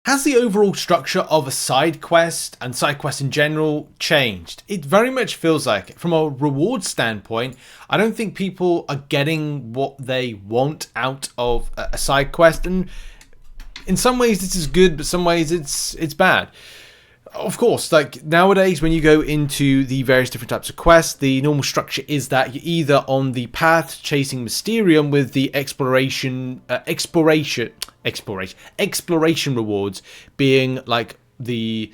Has the overall structure of a side quest and side quest in general changed? It very much feels like it. From a reward standpoint, I don't think people are getting what they want out of a side quest, and in some ways this is good, but some ways it's bad. Of course, like nowadays when you go into the various different types of quests, the normal structure is that you're either on the path chasing Mysterium with the exploration rewards being like the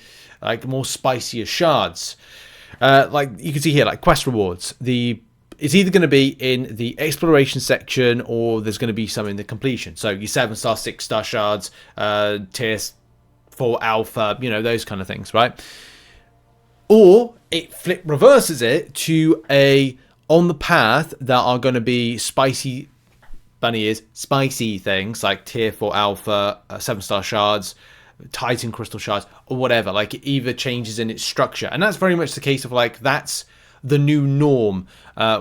more spicier shards. Like you can see here, like quest rewards. It's either going to be in the exploration section or there's going to be some in the completion. So your 7-star, 6-star shards, tier 4 alpha, those kind of things, right? Or it reverses it to a on the path that are going to be spicy things like tier 4 alpha, 7-star shards, Titan crystal shards, or whatever. Like it either changes in its structure, and that's very much the case of like that's the new norm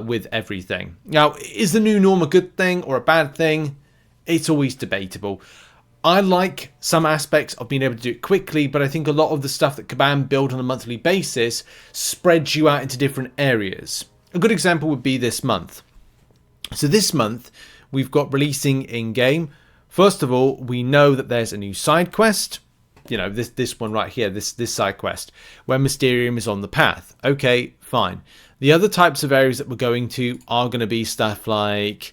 with everything. Now, is the new norm a good thing or a bad thing? It's always debatable. I like some aspects of being able to do it quickly, but I think a lot of the stuff that Kabam build on a monthly basis spreads you out into different areas. A good example would be this month. So this month, we've got releasing in-game. First of all, we know that there's a new side quest. This one right here, this side quest, where Mysterium is on the path. Okay, fine. The other types of areas that we're going to are going to be stuff like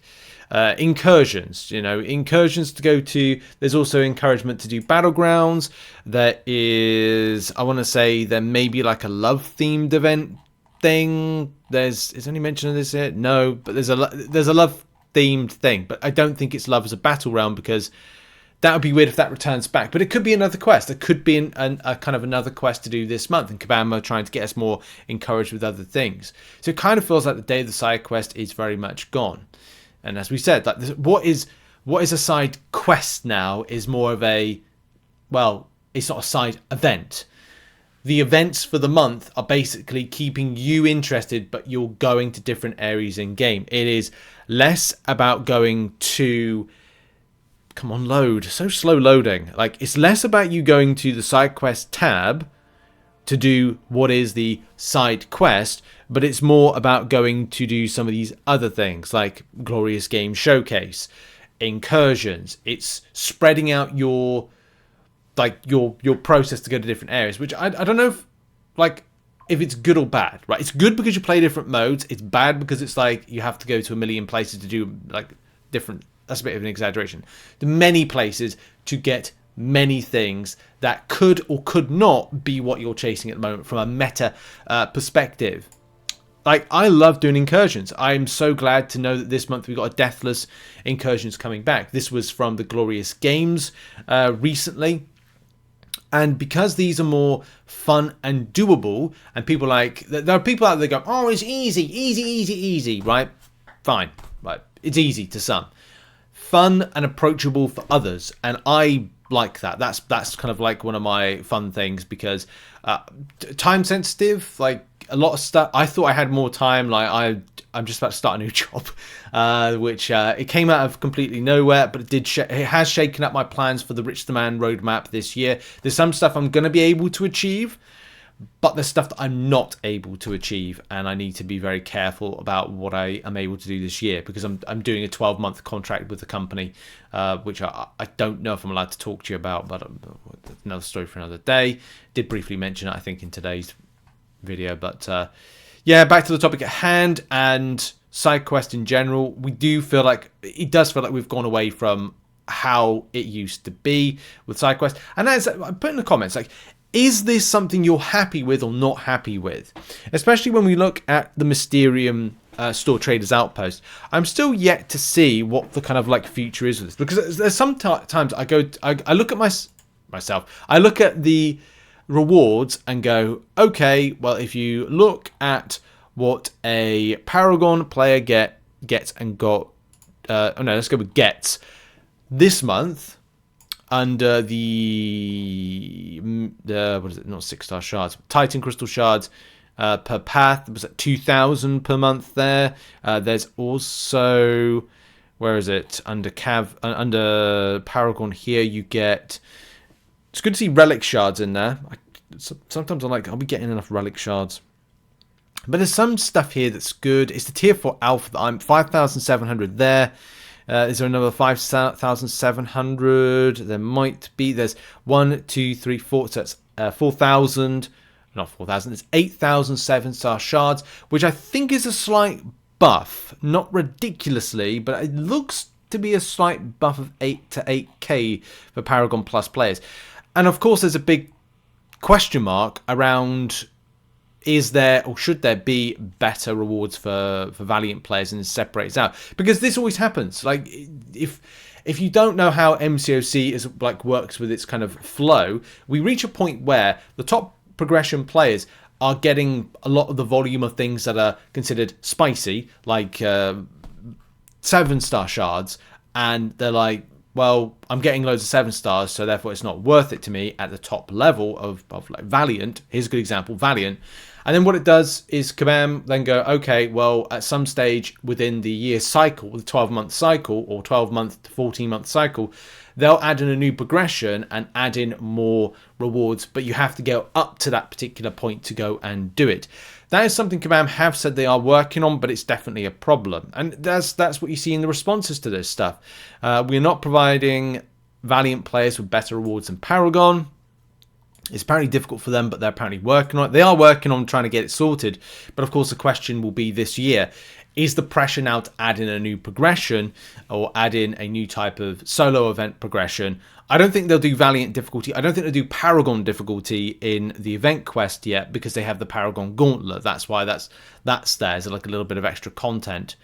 incursions, incursions to go to. There's also encouragement to do battlegrounds. There is, I want to say, there may be like a love themed event thing. Is any mention of this here? No, but there's a love themed thing, but I don't think it's love as a battle realm, because that would be weird if that returns back. But it could be another quest. There could be a kind of another quest to do this month, and Kabam are trying to get us more encouraged with other things. So it kind of feels like the day of the side quest is very much gone. And as we said, like what is a side quest now is more of a, well, it's not a side event. The events for the month are basically keeping you interested, but you're going to different areas in game. It is less about going to, come on, load, so slow loading. Like it's less about you going to the side quest tab to do what is the side quest, but it's more about going to do some of these other things like Glorious Game Showcase, incursions. It's spreading out your process to go to different areas, which I don't know if it's good or bad, right? It's good because you play different modes. It's bad because it's like you have to go to a million places to do like different. That's a bit of an exaggeration. The many places to get many things that could or could not be what you're chasing at the moment from a meta perspective. Like, I love doing incursions. I'm so glad to know that this month we got a Deathless incursions coming back. This was from the Glorious Games recently. And because these are more fun and doable, and people there are people out there that go, oh, it's easy, right? Fine, right? It's easy to some. Fun and approachable for others, and I like that. That's kind of like one of my fun things, because time sensitive, like a lot of stuff. I thought I had more time. Like I'm just about to start a new job, which it came out of completely nowhere, but it has shaken up my plans for the RichTheMan roadmap this year. There's some stuff I'm going to be able to achieve, but there's stuff that I'm not able to achieve, and I need to be very careful about what I am able to do this year, because I'm doing a 12-month contract with the company, which I don't know if I'm allowed to talk to you about, but another story for another day. Did briefly mention it, I think, in today's video, but yeah, back to the topic at hand and side quest in general. It does feel like we've gone away from how it used to be with side quest, and as I put in the comments, like, is this something you're happy with or not happy with? Especially when we look at the Mysterium Store Traders Outpost. I'm still yet to see what the kind of like future is with this, because there's sometimes I look at myself. I look at the rewards and go, okay, well, if you look at what a Paragon player gets and got, let's go with gets this month. Under the what is it? Not 6-star shards, Titan crystal shards per path. Was at 2,000 per month there. There's also, where is it? Under Paragon here, you get It's good to see relic shards in there. Sometimes I'm like, are we getting enough relic shards? But there's some stuff here that's good. It's the tier 4 alpha that I'm 5,700 there. Is there another 5,700? There might be. There's 1, 2, 3, 4. So it's 4,000. Not 4,000. It's 8,000 7-star shards, which I think is a slight buff. Not ridiculously, but it looks to be a slight buff of 8 to 8k for Paragon Plus players. And of course, there's a big question mark around, is there or should there be better rewards for Valiant players, and it separates out, because this always happens. Like, if you don't know how MCOC is like works with its kind of flow, we reach a point where the top progression players are getting a lot of the volume of things that are considered spicy, like 7-star shards, and they're like, well, I'm getting loads of 7 stars, so therefore it's not worth it to me at the top level of like Valiant. Here's a good example, Valiant. And then what it does is Kabam then go, okay, well, at some stage within the year cycle, the 12-month cycle, or 12-month to 14-month cycle, they'll add in a new progression and add in more rewards, but you have to go up to that particular point to go and do it. That is something Kabam have said they are working on, but it's definitely a problem. And that's what you see in the responses to this stuff. We're not providing Valiant players with better rewards than Paragon. It's apparently difficult for them, but they're apparently working on it. They are working on trying to get it sorted. But of course, the question will be this year, is the pressure now to add in a new progression or add in a new type of solo event progression? I don't think they'll do Valiant difficulty. I don't think they'll do Paragon difficulty in the event quest yet, because they have the Paragon Gauntlet. That's why that's there. It's like a little bit of extra content.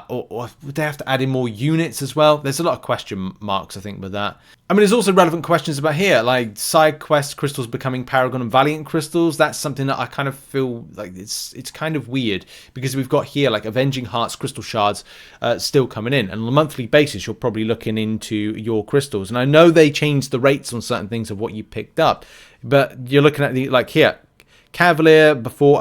Or would they have to add in more units as well? There's a lot of question marks, I think, with that. I mean, there's also relevant questions about here, like side quest crystals becoming Paragon and Valiant crystals. That's something that I kind of feel like it's kind of weird, because we've got here like Avenging Hearts crystal shards still coming in, and on a monthly basis you're probably looking into your crystals. And I know they changed the rates on certain things of what you picked up, but you're looking at the, like here, Cavalier before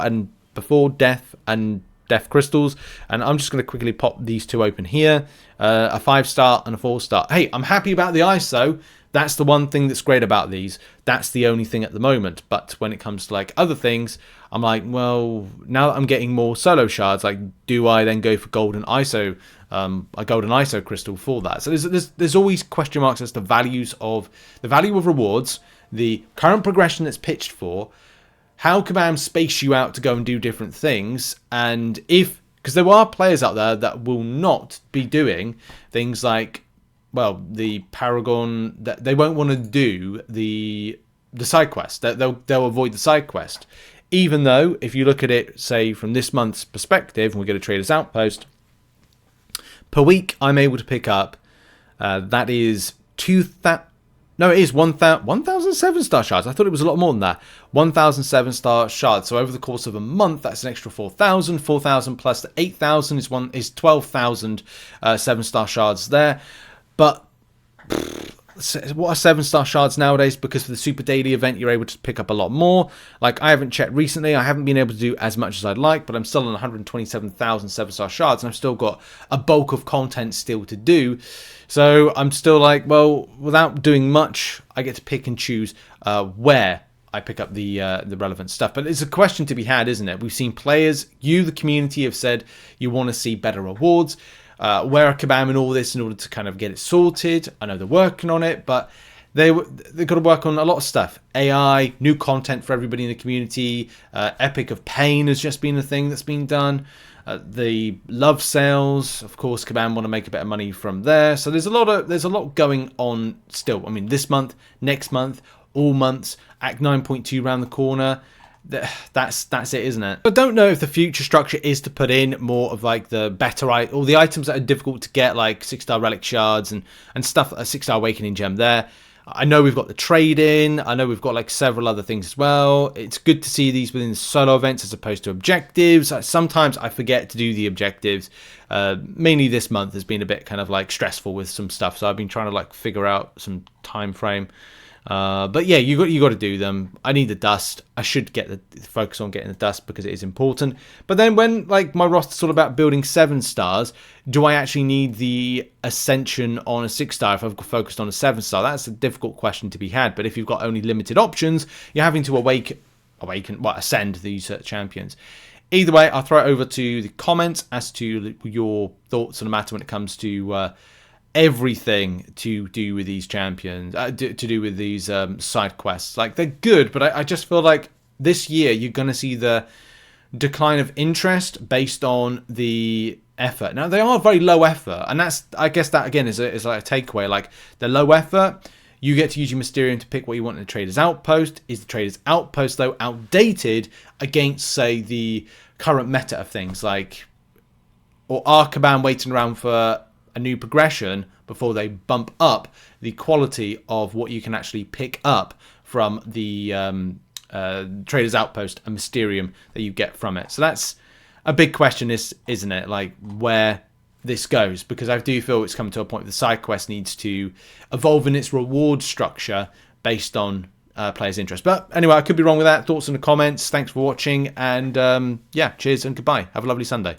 Death and Death crystals, and I'm just going to quickly pop these two open here, a 5-star and a 4-star. Hey, I'm happy about the ISO. That's the one thing that's great about these. That's the only thing at the moment. But when it comes to like other things, I'm like, well, now that I'm getting more solo shards, like, do I then go for golden ISO, a golden ISO crystal for that? So there's always question marks as to the value of rewards, the current progression that's pitched for, how Kabam space you out to go and do different things, and because there are players out there that will not be doing things like, well, the Paragon, that they won't want to do the side quest. They'll avoid the side quest, even though if you look at it, say from this month's perspective, and we get a Trader's Outpost per week, I'm able to pick up that is 2,000. No, it is 1,007 star shards. I thought it was a lot more than that. 1,007 star shards. So over the course of a month, that's an extra 4,000. 4,000 plus the 8,000 is 12,000 7-star shards there. But what are 7-star shards nowadays? Because for the Super Daily event, you're able to pick up a lot more. Like, I haven't checked recently. I haven't been able to do as much as I'd like, but I'm still on 127,000 7-star shards, and I've still got a bulk of content still to do. So I'm still like, well, without doing much, I get to pick and choose where I pick up the relevant stuff. But it's a question to be had, isn't it? We've seen players, the community, have said you want to see better rewards. Where are Kabam in all this in order to kind of get it sorted? I know they're working on it, but they've got to work on a lot of stuff. AI, new content for everybody in the community. Epic of Pain has just been a thing that's been done. The love sales, of course, Kabam want to make a bit of money from there. So there's a lot going on still. I mean, this month, next month, all months, Act 9.2 round the corner. That's it, isn't it? I don't know if the future structure is to put in more of like the better all the items that are difficult to get, like 6-star relic shards and stuff, a 6-star awakening gem there. I know we've got the trade-in. I know we've got like several other things as well. It's good to see these within solo events as opposed to objectives. Sometimes I forget to do the objectives. Mainly this month has been a bit kind of like stressful with some stuff, so I've been trying to like figure out some time frame. But yeah, you got to do them. I need the dust. I should get the focus on getting the dust because it is important. But then when like my roster's all about building 7 stars, do I actually need the ascension on a 6-star if I've focused on a 7-star? That's a difficult question to be had. But if you've got only limited options, you're having to ascend these champions. Either way, I'll throw it over to the comments as to your thoughts on the matter when it comes to everything to do with these champions, to do with these side quests. Like, they're good, but I just feel like this year you're going to see the decline of interest based on the effort. Now, they are very low effort, and I guess that again is like a takeaway. Like, the low effort, you get to use your Mysterium to pick what you want in the Trader's Outpost. Is the Trader's Outpost, though, outdated against, say, the current meta of things? Like, or are Kabam waiting around for a new progression before they bump up the quality of what you can actually pick up from the Trader's Outpost and Mysterium that you get from it? So that's a big question, isn't it? Like, where this goes, because I do feel it's come to a point where the side quest needs to evolve in its reward structure based on players' interest. But anyway, I could be wrong with that. Thoughts in the comments. Thanks for watching, and yeah, cheers and goodbye. Have a lovely Sunday.